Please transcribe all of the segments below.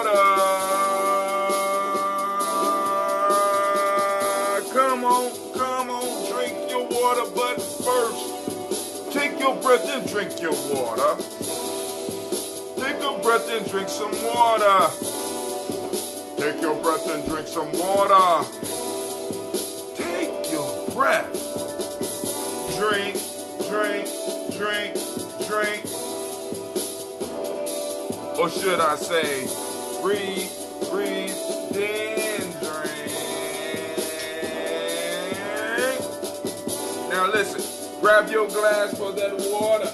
water. Come on, drink your water, but first, take your breath and drink your water. Take a breath and drink some water. Take your breath and drink some water. Take your breath. Drink, drink, drink, drink. Or should I say, breathe, breathe, then drink. Now listen, grab your glass for that water.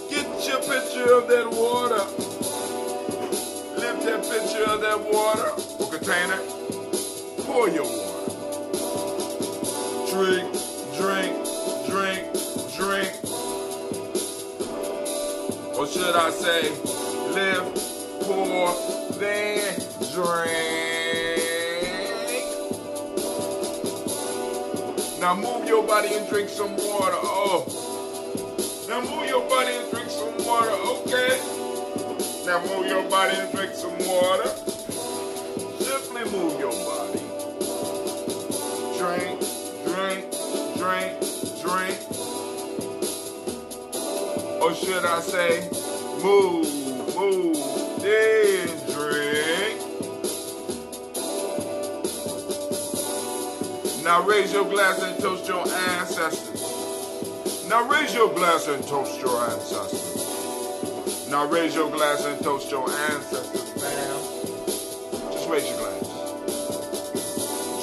Get your picture of that water. Lift that picture of that water or container. Pour your water. Drink, drink, drink, drink. Or should I say, lift, pour, then drink. Now move your body and drink some water. Oh. Now move your body and drink some water. Okay. Now move your body and drink some water. Simply move your body. Drink, drink, drink, drink. Or should I say, move, then drink. Now raise your glass and toast your ancestors. Now raise your glass and toast your ancestors. Now raise your glass and toast your ancestors, fam. Just raise your glass.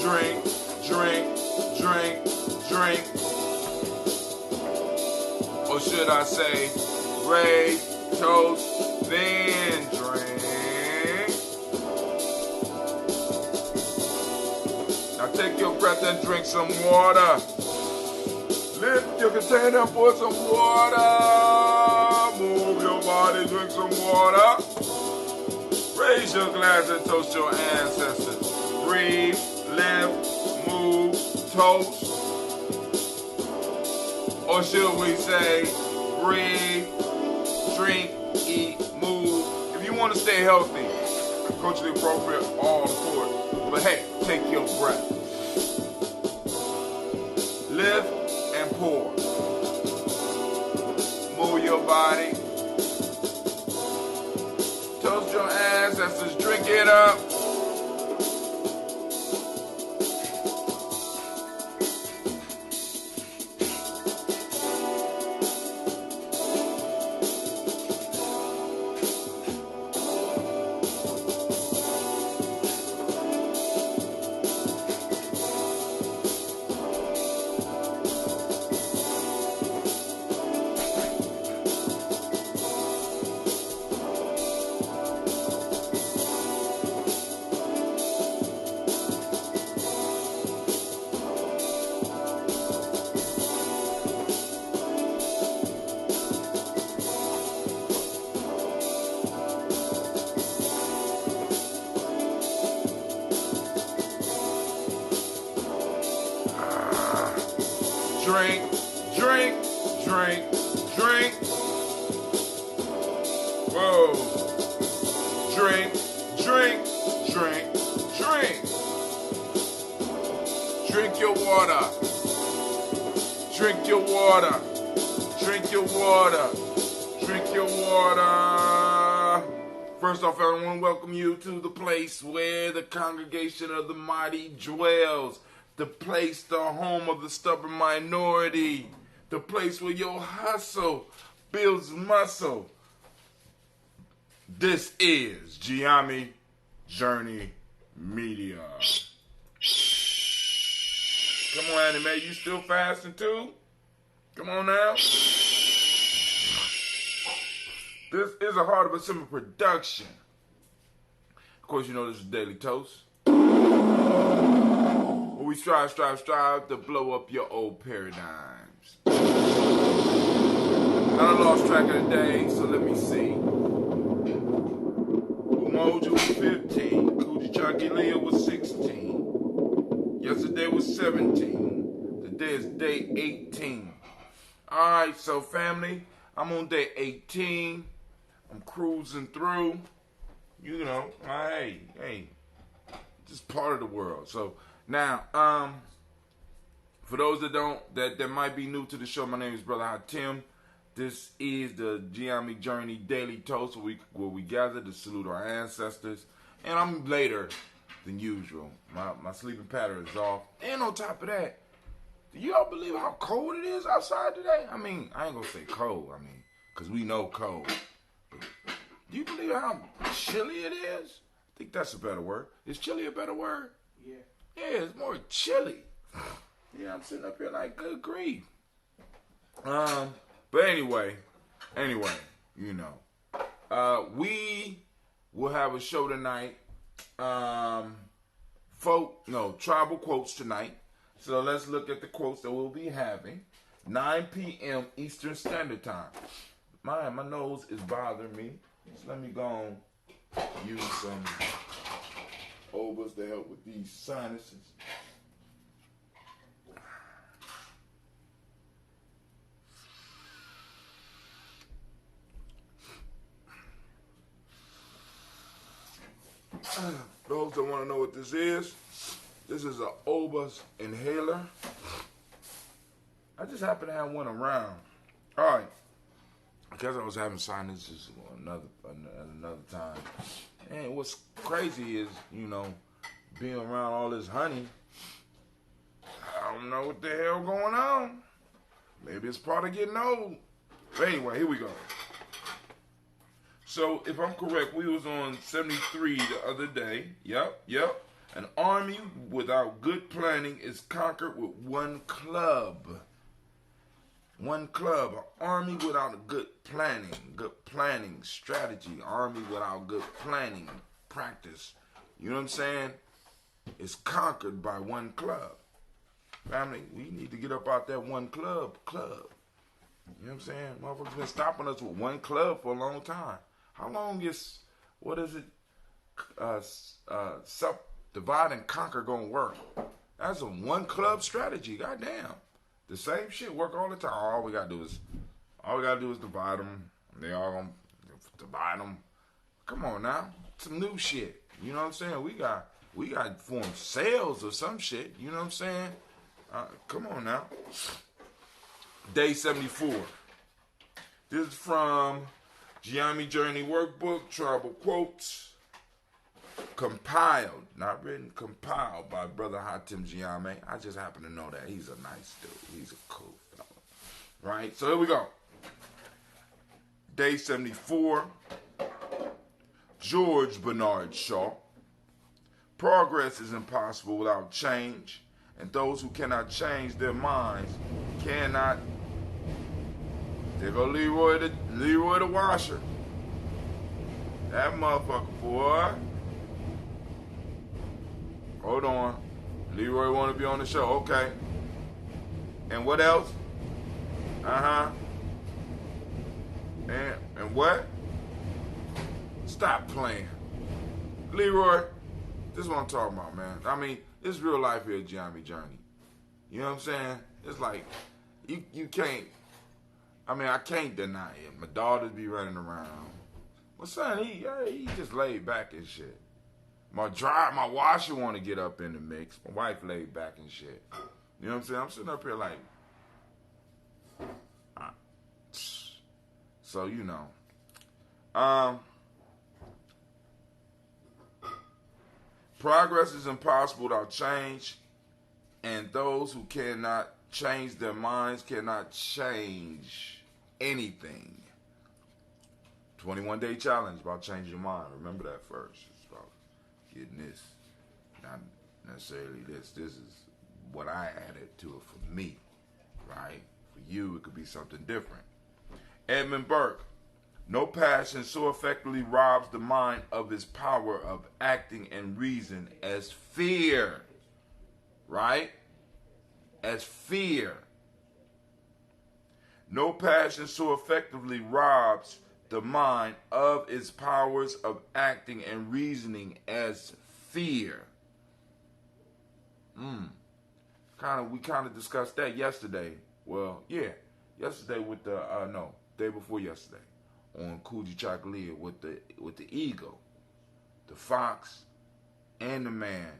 Drink, drink, drink, drink. Or should I say, raise, toast, then drink. Now take your breath and drink some water. Lift your container and pour some water. Move your body, drink some water. Raise your glass and toast your ancestors. Breathe, lift, move, toast. Or should we say, breathe, drink, eat, move. If you want to stay healthy, culturally appropriate, all for it. But hey, take your breath. Lift and pour. Move your body. Toast your ancestors, drink it up. Drink, drink, drink, drink. Whoa. Drink, drink, drink, drink. Drink your water. Drink your water. Drink your water. Drink your water. First off, I want to welcome you to the place where the congregation of the mighty dwells. The place, the home of the stubborn minority. The place where your hustle builds muscle. This is Ujamaa Journey Media. Come on, Anime, you still fasting too? Come on now. This is a Heart of a Simple production. Of course, you know this is Daily Toast. We strive to blow up your old paradigms. Now I lost track of the day, so let me see. Umoja was 15, Kujichagilia was 16. Yesterday was 17. Today is day 18. Alright, so family, I'm on day 18. I'm cruising through. You know, hey, just part of the world. So now, for those that might be new to the show, my name is Brother Hatim. This is the Ujamaa Journey Daily Toast, where we gather to salute our ancestors. And I'm later than usual. My sleeping pattern is off. And on top of that, do y'all believe how cold it is outside today? I mean, I ain't gonna say cold. I mean, because we know cold. But do you believe how chilly it is? I think that's a better word. Is chilly a better word? Yeah. Yeah, it's more chilly. Yeah, I'm sitting up here like, good grief. But anyway, you know, we will have a show tonight. Tribal quotes tonight. So let's look at the quotes that we'll be having. 9 p.m. Eastern Standard Time. My nose is bothering me. So let me go and use some Obas to help with these sinuses. Those that want to know what this is an Obas inhaler. I just happen to have one around. All right. Because I was having sinuses another time. And what's crazy is, you know, being around all this honey, I don't know what the hell going on. Maybe it's part of getting old. But anyway, here we go. So, if I'm correct, we was on 73 the other day. Yep. An army without good planning is conquered with one club. One club. An army without a good planning, strategy. Army without good planning, practice. You know what I'm saying? Is conquered by one club. Family, we need to get up out that one club. You know what I'm saying? Motherfuckers been stopping us with one club for a long time. How long is, self-divide and conquer gonna work? That's a one club strategy. Goddamn. The same shit work all the time. All we gotta do is divide them. They all gonna divide them. Come on now. Some new shit. You know what I'm saying? We got to form cells or some shit. You know what I'm saying? Come on now. Day 74. This is from Ujamaa Journey Workbook, Tribal Quotes, compiled, not written, compiled by Brother Hatim Ujamaa. I just happen to know that. He's a nice dude. He's a cool fellow. Right? So here we go. Day 74. George Bernard Shaw. Progress is impossible without change, and those who cannot change their minds cannot. There go Leroy the washer. That motherfucker, boy. Hold on. Leroy want to be on the show. Okay. And what else? Uh-huh. And what? Stop playing. Leroy, this is what I'm talking about, man. I mean, it's real life here at Ujamaa Journey. You know what I'm saying? It's like, you can't, I can't deny it. My daughters be running around. My son, he just laid back and shit. My washer want to get up in the mix. My wife laid back and shit. You know what I'm saying? I'm sitting up here like, so you know. Progress is impossible without change, and those who cannot change their minds cannot change anything. 21-day challenge about changing your mind. Remember that first. It's about getting this, not necessarily this. This is what I added to it for me, right? For you, it could be something different. Edmund Burke. No passion so effectively robs the mind of its power of acting and reason as fear. Right? As fear. No passion so effectively robs the mind of its powers of acting and reasoning as fear. We kind of discussed that yesterday. Well, yeah. Yesterday with day before yesterday. On Kuji Chakalia with the ego. the fox and the man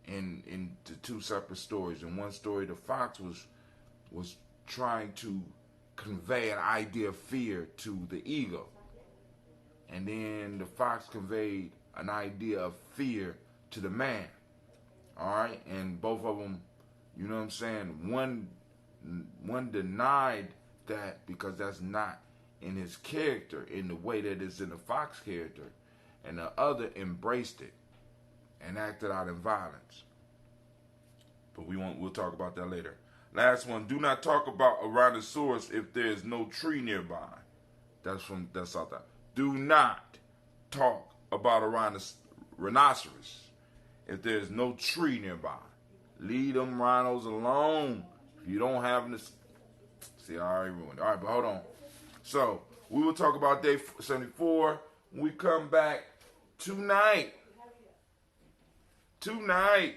in the two separate stories. In one story, the fox was trying to convey an idea of fear to the eagle, and then the fox conveyed an idea of fear to the man. All right, and both of them, you know what I'm saying? One denied that because that's not in his character in the way that it's in the fox character, and the other embraced it and acted out in violence. But we'll talk about that later. Last one, do not talk about a rhinoceros if there is no tree nearby. That's South Africa. Do not talk about a rhinoceros if there is no tree nearby. Leave them rhinos alone. If you don't have this, see, I already ruined it. All right, but hold on. So we will talk about day 74 when we come back tonight. Tonight.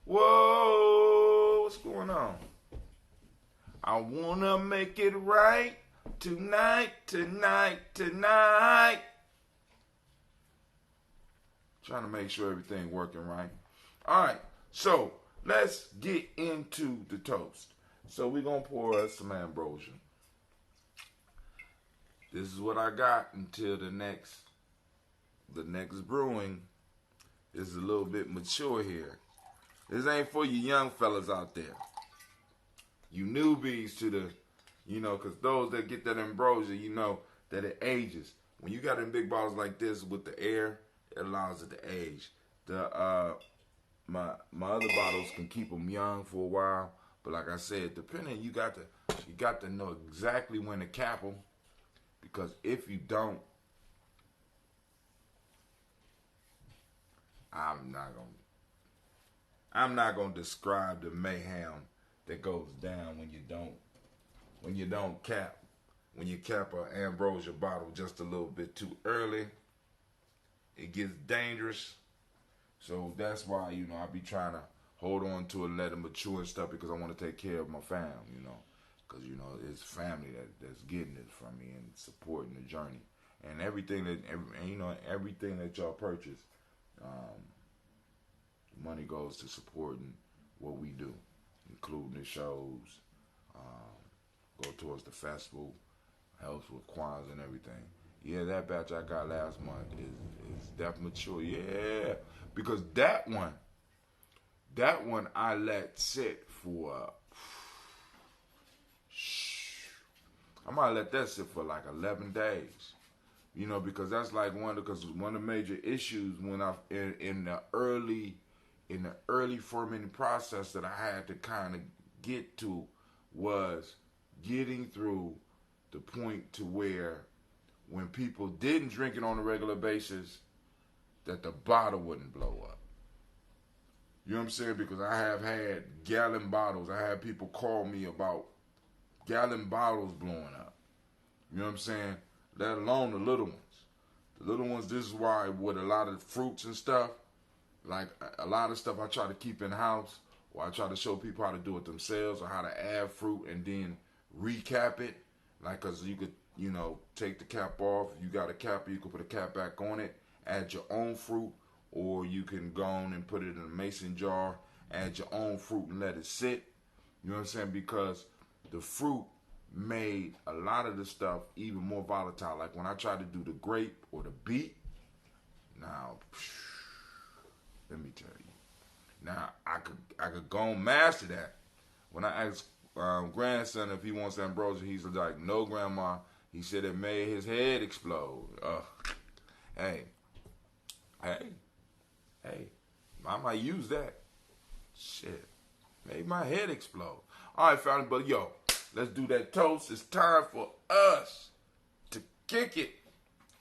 Whoa, what's going on? I wanna make it right tonight. Trying to make sure everything's working right. All right, so let's get into the toast. So we're gonna pour us some ambrosia. This is what I got until the next brewing is a little bit mature here. This ain't for you young fellas out there. You newbies to the, because those that get that ambrosia, you know that it ages. When you got in big bottles like this with the air, it allows it to age. My other bottles can keep them young for a while, but like I said, depending, you got to know exactly when to cap them, because if you don't, I'm not gonna describe the mayhem that goes down when you cap an ambrosia bottle just a little bit too early. It gets dangerous. So that's why, I be trying to hold on to it and let it mature and stuff, because I want to take care of my fam, because, it's family that's getting it from me and supporting the journey. And everything that y'all purchase, money goes to supporting what we do, including the shows, go towards the festival, helps with Kwanzaa and everything. Yeah, that batch I got last month is definitely mature. Yeah, because that one I let sit for, I might let that sit for like 11 days. Because that's like one of the major issues when in the early fermenting process that I had to kind of get to was getting through the point to where when people didn't drink it on a regular basis, that the bottle wouldn't blow up. You know what I'm saying? Because I have had gallon bottles. I had people call me about gallon bottles blowing up. You know what I'm saying? Let alone the little ones. The little ones, this is why with a lot of fruits and stuff, like a lot of stuff I try to keep in house, or I try to show people how to do it themselves, or how to add fruit and then recap it. Like, cause you could, take the cap off. You got a cap, you can put a cap back on it, add your own fruit, or you can go on and put it in a mason jar, add your own fruit and let it sit. You know what I'm saying? Because the fruit made a lot of the stuff even more volatile. Like when I tried to do the grape or the beet, now, let me tell you. Now, I could go and master that. When I asked grandson if he wants ambrosia, he's like, no, grandma. He said it made his head explode. Hey, I might use that. Shit, made my head explode. All right, family, but yo, let's do that toast. It's time for us to kick it.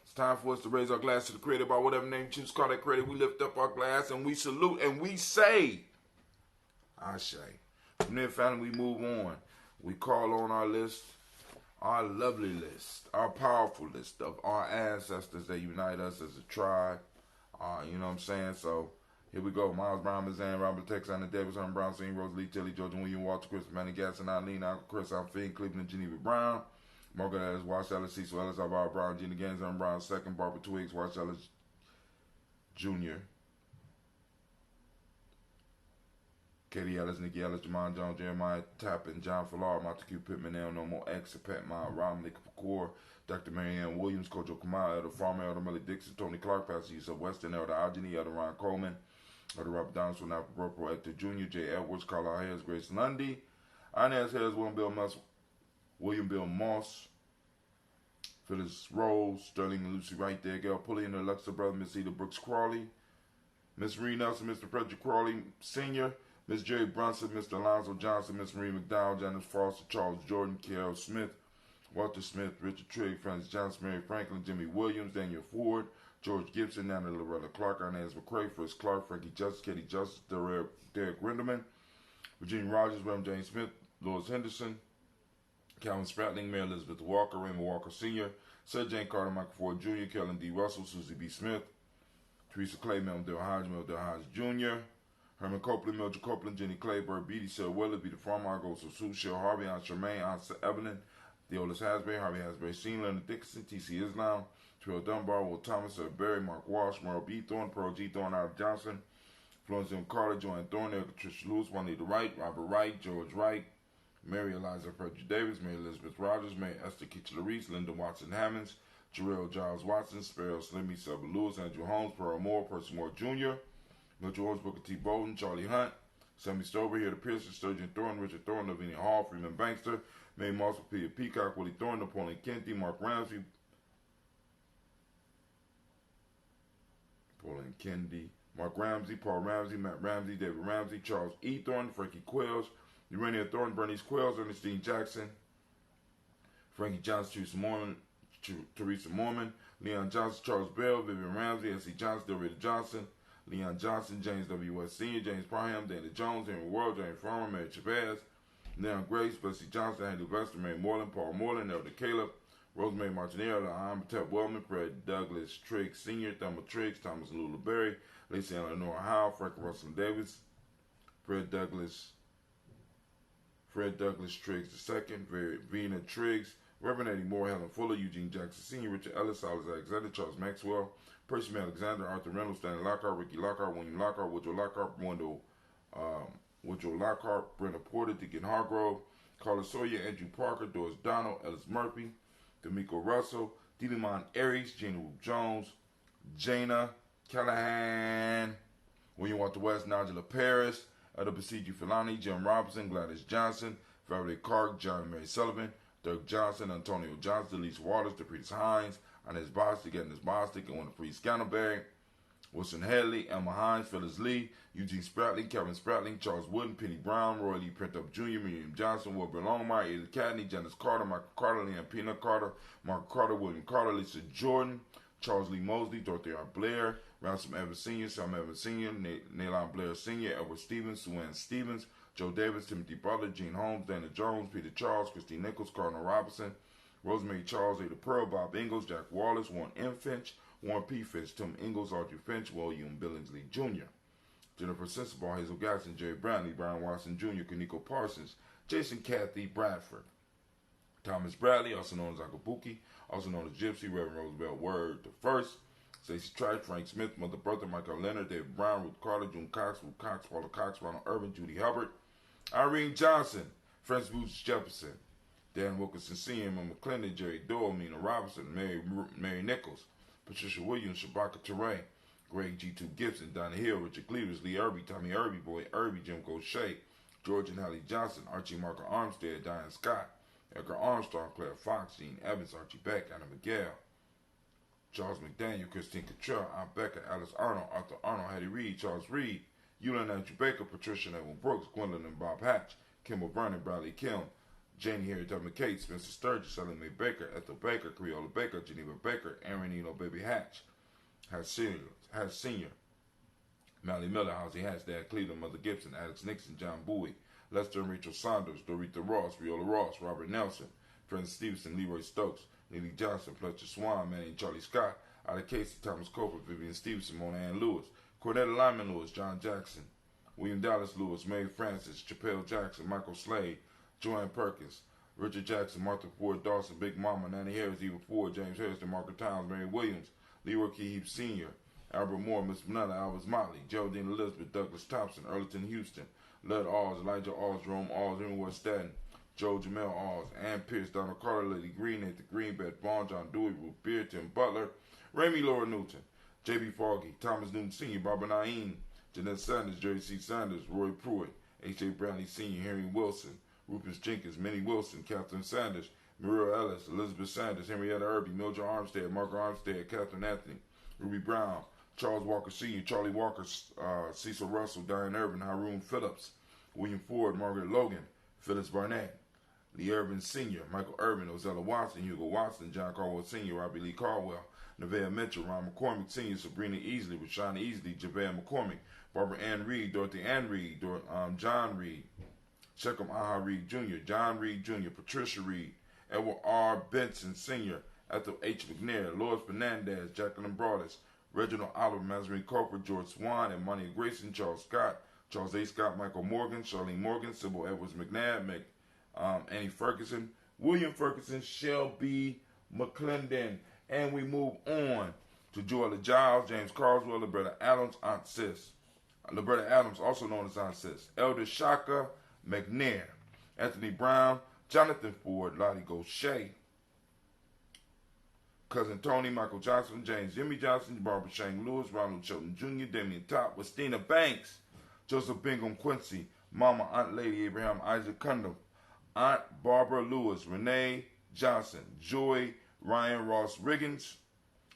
It's time for us to raise our glass to the creator by whatever name you choose to call that creator. We lift up our glass and we salute and we say, Ashe. From there, family, we move on. We call on our list, our lovely list, our powerful list of our ancestors that unite us as a tribe. You know what I'm saying? So here we go. Miles Brown, Mazan, Robert Texan, Davis, Herman Brown, Rosalie, Tilly, George, William, Walter, Chris, Manny Gasson, Eileen, Uncle Chris, Alfine, Cleveland, Geneva Brown, Margaret Ellis, Wash Ellis, Cecil Ellis, Alvaro Brown, Gina Gaines, Aaron Brown, second, Barbara Twiggs, Wash Ellis Jr., Katie Ellis, Nikki Ellis, Jamon Jones, Jeremiah Tappan, John Fallar, Montague Pittman, L. No More X, Pat Mile, Romney Kapoor, Dr. Marianne Williams, Kojo Kamal, Elder Farmer, Elder Millie Dixon, Tony Clark, Pastor Yusuf Weston, Elder Algeny, Elder Ron Coleman, Elder Robert Donaldson, Alfred Burpo, Hector Jr., J. Edwards, Carla Hayes, Grace Lundy, Inez Hayes, William Bill Moss, Phyllis Rose, Sterling and Lucy Wright, there, Gail Pulley and her Alexa brother, Miss Eda Brooks Crawley, Miss Marie Nelson, Mr. Frederick Crawley Sr., Miss Jerry Brunson, Mr. Alonzo Johnson, Miss Marie McDowell, Janice Foster, Charles Jordan, Carol Smith, Walter Smith, Richard Trigg, Francis Johnson, Mary Franklin, Jimmy Williams, Daniel Ford, George Gibson, Nana Loretta Clark, Inez McCrae, Fritz Clark, Frankie Justice, Katie Justice, Derek Rinderman, Virginia Rogers, Reverend James Smith, Louis Henderson, Calvin Spratling, Mary Elizabeth Walker, Raymond Walker Sr., Sir Jane Carter, Michael Ford Jr., Kellen D. Russell, Susie B. Smith, Teresa Clay, Mel Dale Hodge, Jr., Herman Copeland, Mildred Copeland, Jenny Clayburg, Beatty, Sarah Willard, Be the Farmer, Argo Sue, Cheryl Harvey, Aunt Charmaine, Aunt Evelyn, Theolis Hasbury, Harvey Hasbury Sr., Leonard Dixon, T.C. Islam, Terrell Dunbar, Will Thomas, Sir Barry, Mark Walsh, Merle B. Thorne, Pearl G. Thorne, Al Johnson, Florence M. Carter, Joanne Thorne, Erica Trish Lewis, Juanita Wright, Robert Wright, George Wright, Mary Eliza Frederick Davis, Mary Elizabeth Rogers, Mary Esther Kitchener Reese, Linda Watson Hammonds, Jarrell Giles Watson, Sparrow Slimmy, Selby Lewis, Andrew Holmes, Pearl Moore, Percy Moore Jr., Bill George, Booker T. Bolden, Charlie Hunt, Sammy Stover, Here to Pearson, Sturgeon Thornton, Richard Thornton, Lavinia Hall, Freeman Bankster, May Moss, Peter Peacock, Willie Thornton, Napoleon Kennedy, Mark Ramsey, Mark Ramsey, Paul Ramsey, Matt Ramsey, David Ramsey, Charles E. Thornton, Frankie Quells, Urania Thornton, Bernice Quells, Ernestine Jackson, Frankie Johnson, Teresa Mormon, Leon Johnson, Charles Bell, Vivian Ramsey, S.C. Johnson, Delrita Johnson, Leon Johnson, James W. West Sr., James Parham, Dana Jones, Henry World, James Farmer, Mary Chavez, Leon Grace, Bessie Johnson, Handy Lester, Mary Moreland, Paul Moreland, Elder Caleb, Rosemary Martinelli, Amitep Wellman, Fred Douglas Triggs Sr., Thelma Triggs, Thomas Lula Berry, Lacey Eleanor Howe, Frank Russell Davis, Fred Douglas Triggs II, Vina Triggs, Reverend Eddie Moore, Helen Fuller, Eugene Jackson Sr., Richard Ellis, Silas Alexander, Charles Maxwell, Percy Alexander, Arthur Reynolds, Stanley Lockhart, Ricky Lockhart, William Lockhart, Woodrow Lockhart, Brenda Porter, Deacon Hargrove, Carla Sawyer, Andrew Parker, Doris Donald, Ellis Murphy, D'Amico Russell, Delimon Aries, Gina Roop Jones, Jana Callahan, William Walter West, Nigella Paris, Elder Basiji Filani, Jim Robinson, Gladys Johnson, Faraday Clark, John and Mary Sullivan, Dirk Johnson, Antonio Johnson, Delise Waters, DePretis Hines, Inez Bostic, Agnes Bostic, and Winifred Scannelberry, Wilson Headley, Emma Hines, Phyllis Lee, Eugene Spratling, Kevin Spratling, Charles Wooden, Penny Brown, Roy Lee Printup Jr., Miriam Johnson, Wilbur Longmire, Edith Cadney, Janice Carter, Michael Carter, Leanne Peanut Carter, Mark Carter, William Carter, Lisa Jordan, Charles Lee Mosley, Dorothy R. Blair, Ransom Evans Sr., Sam Evans Sr., Nalon Blair Sr., Edward Stevens, Sue Ann Stevens, Joe Davis, Timothy Butler, Gene Holmes, Dana Jones, Peter Charles, Christine Nichols, Cardinal Robinson, Rosemary Charles, Ada Pearl, Bob Ingalls, Jack Wallace, Warren M. Finch, Warren P. Finch, Tim Ingalls, Audrey Finch, William Billingsley Jr., Jennifer Sensible, Hazel Gasson, Jerry Brantley, Brian Watson Jr., Kaniko Parsons, Jason Cathy Bradford, Thomas Bradley, also known as Akabuki, also known as Gypsy, Reverend Roosevelt Word the First, Stacey Trice, Frank Smith, Mother Bertha, Michael Leonard, David Brown, Ruth Carter, June Cox, Ruth Cox, Paula Cox, Ronald Urban, Judy Hubbard, Irene Johnson, Francis Boots Jefferson, Dan Wilkinson Sr., Emma McClendon, Jerry Doyle, Mina Robinson, Mary Nichols, Patricia Williams, Shabaka Teray, Greg G2 Gibson, Donna Hill, Richard Cleavers, Lee Irby, Tommy Irby, Boy Irby, Jim Gaucher, George and Hallie Johnson, Archie Marker Armstead, Diane Scott, Edgar Armstrong, Claire Fox, Gene Evans, Archie Beck, Anna Miguel, Charles McDaniel, Christine Cottrell, Aunt Becca, Alice Arnold, Arthur Arnold, Hattie Reed, Charles Reed, Eulin Andrew Baker, Patricia Evan Brooks, Gwendolyn and Bob Hatch, Kimball Vernon, Bradley Kim, Janie Harriet Tubman Kate, Spencer Sturgis, Ellen Mae Baker, Ethel Baker, Creola Baker, Geneva Baker, Aaron Eno Baby Hatch, Hatch Senior, Mally Miller, Housie Hatch, Dad Cleveland, Mother Gibson, Alex Nixon, John Bowie, Lester and Rachel Saunders, Dorita Ross, Viola Ross, Robert Nelson, Francis Stevenson, Leroy Stokes, Lily Johnson, Fletcher Swan, Manning Charlie Scott, Ada Casey, Thomas Cofer, Vivian Stevenson, Mona Ann Lewis, Cornetta Lyman Lewis, John Jackson, William Dallas Lewis, Mary Francis, Chappelle Jackson, Michael Slade, Joanne Perkins, Richard Jackson, Martha Ford, Dawson, Big Mama, Nanny Harris, Eva Ford, James Harrison, Margaret Towns, Mary Williams, Leroy Key Sr., Albert Moore, Miss Manella, Alvis Motley, Geraldine Elizabeth, Douglas Thompson, Earlington Houston, Lud Alls, Elijah Alls, Jerome Alls, Henry Staten, Joe Jamel Alls, Ann Pierce, Donald Carter, Lady Green, Nathan Greenbed, Vaughn, John Dewey, Ruth Beard, Tim Butler, Ramey Laura Newton, J.B. Foggy, Thomas Newton Sr., Barbara Naeem, Jeanette Sanders, Jerry C. Sanders, Roy Pruitt, H.A. Brantley Sr., Henry Wilson, Rufus Jenkins, Minnie Wilson, Catherine Sanders, Muriel Ellis, Elizabeth Sanders, Henrietta Irby, Mildred Armstead, Margaret Armstead, Catherine Anthony, Ruby Brown, Charles Walker Sr., Charlie Walker, Cecil Russell, Diane Irvin, Haroon Phillips, William Ford, Margaret Logan, Phyllis Barnett, Lee Irvin Sr., Michael Irvin, Ozella Watson, Hugo Watson, John Caldwell Sr., Robbie Lee Caldwell, Nevaeh Mitchell, Ron McCormick Sr., Sabrina Easley, Rashawn Easley, Javea McCormick, Barbara Ann Reed, Dorothy Ann Reed, John Reed, Shechem Aha Reed Jr., John Reed Jr., Patricia Reed, Edward R. Benson Sr., Ethel H. McNair, Lois Fernandez, Jacqueline Broadus, Reginald Oliver, Mazarine Corporate, George Swan, and Monia Grayson, Charles Scott, Charles A. Scott, Michael Morgan, Charlene Morgan, Sybil Edwards McNabb, Annie Ferguson, William Ferguson, Shelby McClendon. And we move on to Joella Giles, James Carswell, Liberta Adams, Aunt Sis. Liberta Adams, also known as Aunt Sis. Elder Shaka McNair, Anthony Brown, Jonathan Ford, Lottie Gaucher, Cousin Tony, Michael Johnson, James Jimmy Johnson, Barbara Shane Lewis, Ronald Chilton Jr., Damian Top, Westina Banks, Joseph Bingham Quincy, Mama Aunt Lady Abraham Isaac Cundum, Aunt Barbara Lewis, Renee Johnson, Joy Ryan Ross Riggins,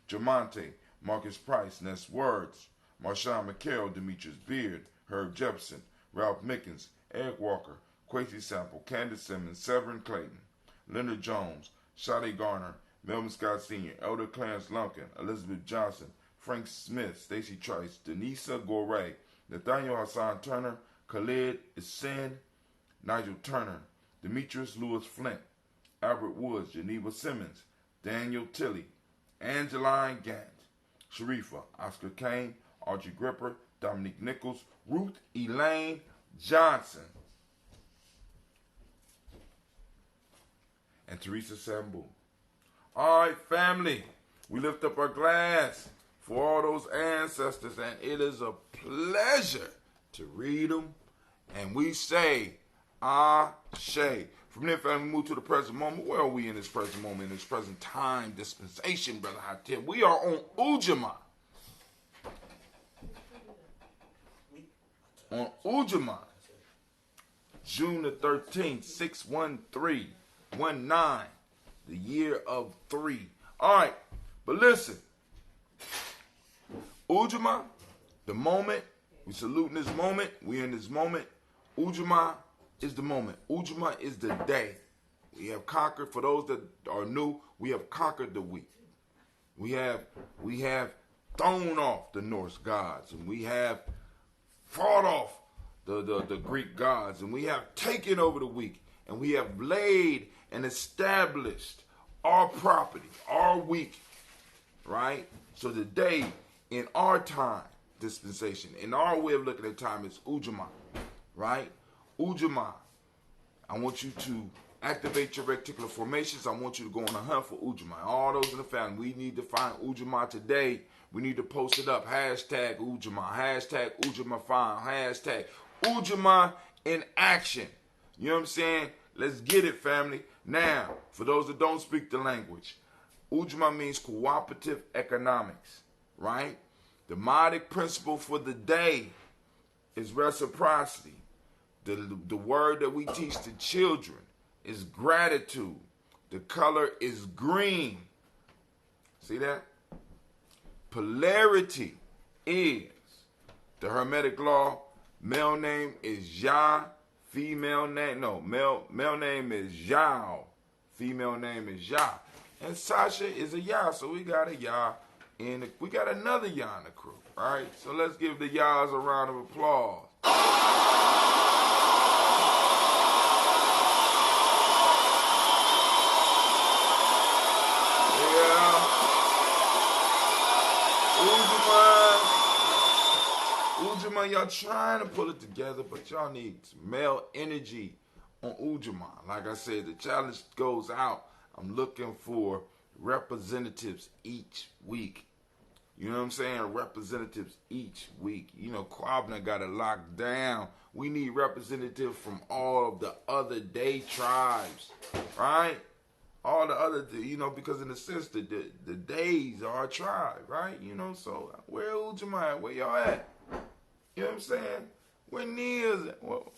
Jamonte, Marcus Price, Ness Words, Marshawn McCarroll, Demetrius Beard, Herb Jefferson, Ralph Mickens, Eric Walker, Quasi Sample, Candace Simmons, Severin Clayton, Leonard Jones, Shadi Garner, Melvin Scott Sr., Elder Clarence Lumpkin, Elizabeth Johnson, Frank Smith, Stacy Trice, Denisa Gore, Nathaniel Hassan Turner, Khalid Isen, Nigel Turner, Demetrius Lewis Flint, Albert Woods, Geneva Simmons, Daniel Tilley, Angeline Gant, Sharifa, Oscar Kane, Audrey Gripper, Dominique Nichols, Ruth Elaine Johnson, and Teresa Sambu. All right, family, we lift up our glass for all those ancestors, and it is a pleasure to read them. And we say, Ashe. From there, family, we move to the present moment. Where are we in this present moment, in this present time, dispensation, Brother Hatim? We are on Ujamaa. On Ujamaa, June the 13th, 61319, the year of 3. All right, but listen, Ujamaa, the moment, we saluting this moment, we in this moment. Ujamaa is the moment. Ujamaa is the day. We have conquered, for those that are new, we have conquered the weak. We have thrown off the Norse gods, and we have fought off the Greek gods, and we have taken over the weak, and we have laid and established our property, our weak, right? So today, in our time dispensation, in our way of looking at time, is Ujamaa, right? Ujamaa. I want you to activate your reticular formations. I want you to go on a hunt for Ujamaa. All those in the family, we need to find Ujamaa today. We need to post it up. Hashtag Ujamaa. Hashtag Ujamaa find. Hashtag Ujamaa in action. You know what I'm saying? Let's get it, family. Now, for those that don't speak the language, Ujamaa means cooperative economics, right? The modic principle for the day is reciprocity. The word that we teach the children is gratitude. The color is green. See that? Polarity is the Hermetic law. Male name is Ya. Female name, no, male name is Yao. Female name is Ya. And Sasha is a Ya, so we got a Ya we got another Ya in the crew. All right, so let's give the Yas a round of applause. Ujamaa, y'all trying to pull it together, but y'all need male energy on Ujamaa. Like I said, the challenge goes out. I'm looking for representatives each week. You know what I'm saying? Representatives each week. You know, Kwabna got it locked down. We need representatives from all of the other day tribes, right? All the other, you know, because in a sense, the days are a tribe, right? You know, so where Ujamaa at? Where y'all at? You know what I'm saying? Where Nia's at? Well,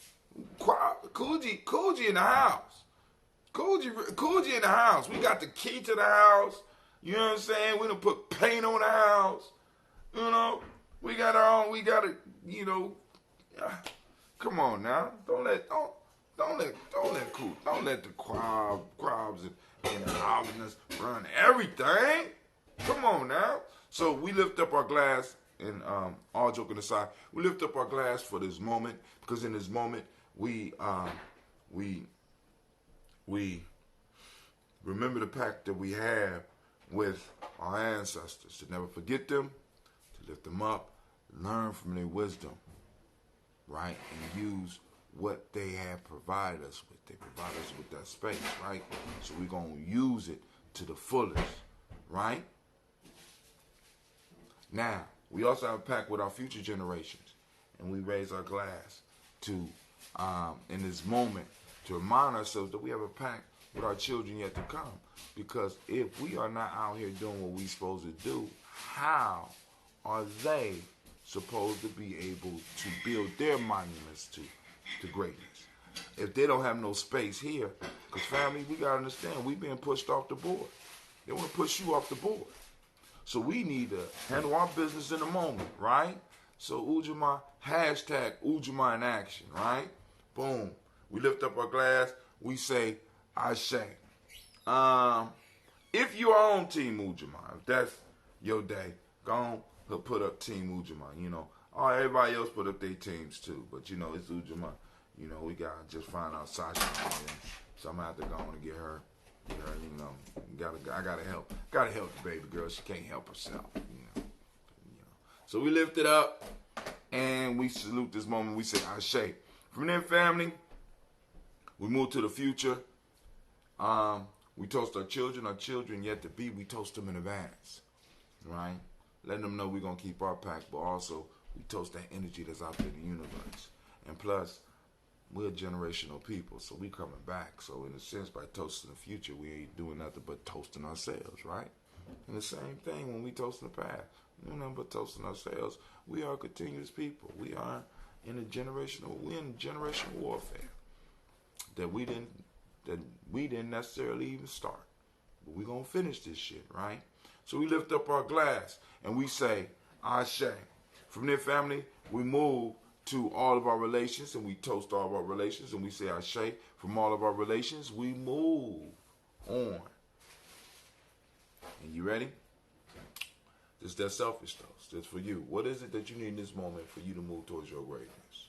Coogee in the house. Coogee in the house. We got the key to the house. You know what I'm saying? We done put paint on the house. You know, we got our own. We got to, you know. Come on now. Don't let the crabs and the Hollanders run everything. Come on now. So we lift up our glass, and all joking aside, we lift up our glass for this moment, because in this moment we remember the pact that we have with our ancestors, to never forget them, to lift them up, learn from their wisdom, right, and use what they have provided us with. They provide us with that space, right? So we're going to use it to the fullest, right? Now, we also have a pact with our future generations, and we raise our glass to, in this moment, to remind ourselves that we have a pact with our children yet to come. Because if we are not out here doing what we're supposed to do, how are they supposed to be able to build their monuments to greatness? If they don't have no space here, because family, we got to understand, we being pushed off the board. They want to push you off the board. So we need to handle our business in the moment, right? So Ujamaa, hashtag Ujamaa in action, right? Boom. We lift up our glass. We say, Ashe. If you are on Team Ujamaa, if that's your day, go on, put up Team Ujamaa, you know. Oh, everybody else put up their teams too, but you know, it's Ujamaa. You know, we gotta just find out Sasha, so I'm gonna have to go on and get her, you know. I gotta help the baby girl. She can't help herself, you know. So we lift it up, and we salute this moment. We say Ashe. From there, family, we move to the future. We toast our children yet to be. We toast them in advance, right? Letting them know we're going to keep our pact, but also we toast that energy that's out there in the universe. And plus, we're generational people, so we coming back. So in a sense, by toasting the future, we ain't doing nothing but toasting ourselves, right? And the same thing when we toasting the past. We do nothing but toasting ourselves. We are continuous people. We are we're in generational warfare that we didn't necessarily even start. But we're going to finish this shit, right? So we lift up our glass and we say, Ashe. From there, family, we move to all of our relations and we toast all of our relations and we say Ashe. From all of our relations, we move on. And you ready? This is that selfish toast. It's for you. What is it that you need in this moment for you to move towards your greatness?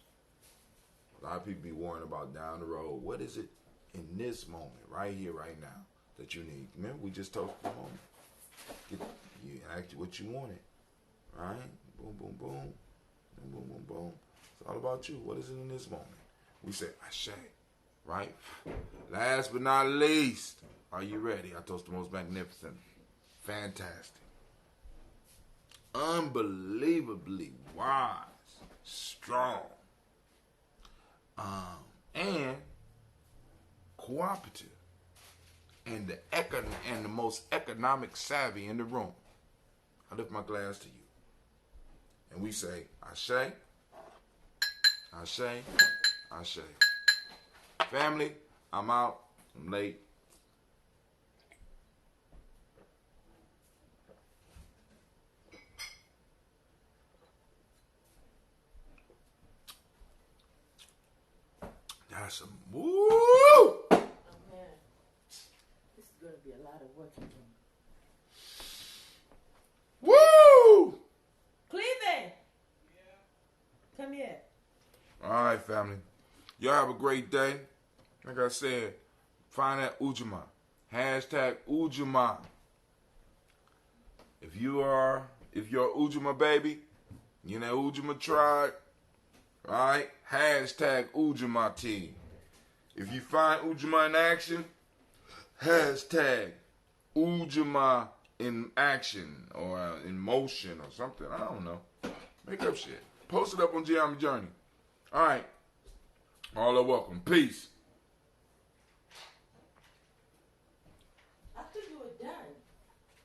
A lot of people be worrying about down the road. What is it in this moment, right here, right now, that you need? Remember, we just toasted the moment. You asked what you wanted, right? Boom, boom, boom. Boom, boom, boom, boom. It's all about you. What is it in this moment? We say, Ashe, right? Last but not least, are you ready? I toast the most magnificent, fantastic, unbelievably wise, strong, and cooperative, and the most economic savvy in the room. I lift my glass to you. And we say, Ashe, Ashe, Ashe. Family, I'm out. I'm late. That's some woo! Oh man, this is gonna be a lot of work again. Woo! Cleveland! Yeah. Come here. All right, family. Y'all have a great day. Like I said, find that Ujamaa. Hashtag Ujamaa. If you're Ujamaa baby, you know Ujamaa tribe, right? Hashtag Ujamaa team. If you find Ujamaa in action, hashtag Ujamaa in action or in motion or something. I don't know. Make up shit. Post it up on Ujamaa Journey. All right. All are welcome. Peace.